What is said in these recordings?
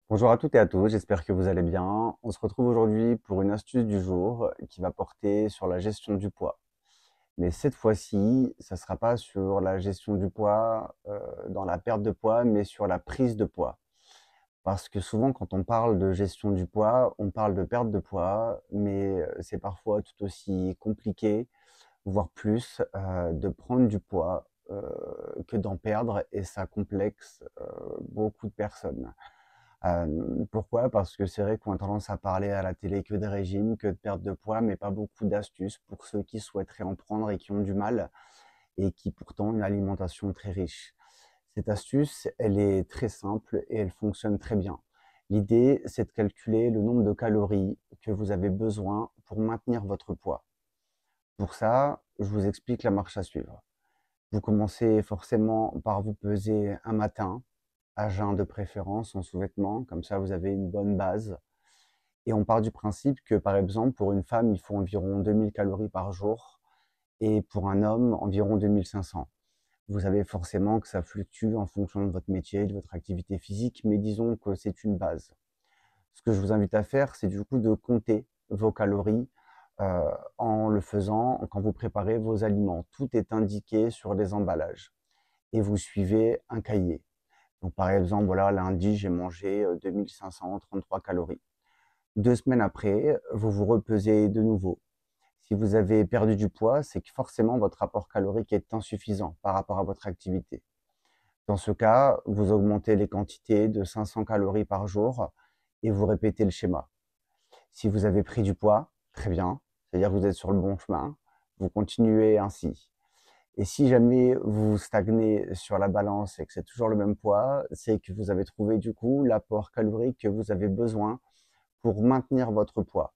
Bonjour à toutes et à tous, j'espère que vous allez bien. On se retrouve aujourd'hui pour une astuce du jour qui va porter sur la gestion du poids. Mais cette fois-ci, ça ne sera pas sur la gestion du poids dans la perte de poids, mais sur la prise de poids. Parce que souvent, quand on parle de gestion du poids, on parle de perte de poids, mais c'est parfois tout aussi compliqué, voire plus, de prendre du poids que d'en perdre, et ça complexe beaucoup de personnes. Pourquoi? Parce que c'est vrai qu'on a tendance à parler à la télé que de régime, que de perte de poids, mais pas beaucoup d'astuces pour ceux qui souhaiteraient en prendre et qui ont du mal et qui pourtant ont une alimentation très riche. Cette astuce, elle est très simple et elle fonctionne très bien. L'idée, c'est de calculer le nombre de calories que vous avez besoin pour maintenir votre poids. Pour ça, je vous explique la marche à suivre. Vous commencez forcément par vous peser un matin, à jeun de préférence, en sous-vêtements, comme ça vous avez une bonne base. Et on part du principe que, par exemple, pour une femme, il faut environ 2000 calories par jour et pour un homme, environ 2500. Vous savez forcément que ça fluctue en fonction de votre métier, de votre activité physique, mais disons que c'est une base. Ce que je vous invite à faire, c'est du coup de compter vos calories en le faisant quand vous préparez vos aliments. Tout est indiqué sur les emballages et vous suivez un cahier. Donc, par exemple, voilà, lundi, j'ai mangé 2533 calories. 2 semaines après, vous vous repesez de nouveau. Si vous avez perdu du poids, c'est que forcément votre apport calorique est insuffisant par rapport à votre activité. Dans ce cas, vous augmentez les quantités de 500 calories par jour et vous répétez le schéma. Si vous avez pris du poids, très bien, c'est-à-dire que vous êtes sur le bon chemin, vous continuez ainsi. Et si jamais vous stagnez sur la balance et que c'est toujours le même poids, c'est que vous avez trouvé du coup l'apport calorique que vous avez besoin pour maintenir votre poids.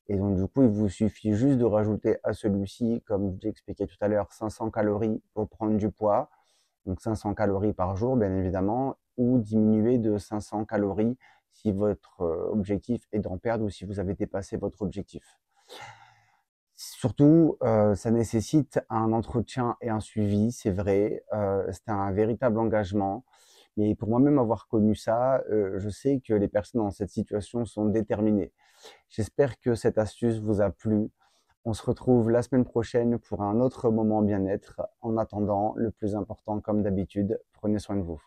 Et donc du coup, il vous suffit juste de rajouter à celui-ci, comme je l'ai expliqué tout à l'heure, 500 calories pour prendre du poids, donc 500 calories par jour bien évidemment, ou diminuer de 500 calories si votre objectif est d'en perdre ou si vous avez dépassé votre objectif. Surtout, ça nécessite un entretien et un suivi, c'est vrai, c'est un véritable engagement. Mais pour moi-même avoir connu ça, je sais que les personnes dans cette situation sont déterminées. J'espère que cette astuce vous a plu. On se retrouve la semaine prochaine pour un autre moment bien-être. En attendant, le plus important, comme d'habitude, prenez soin de vous.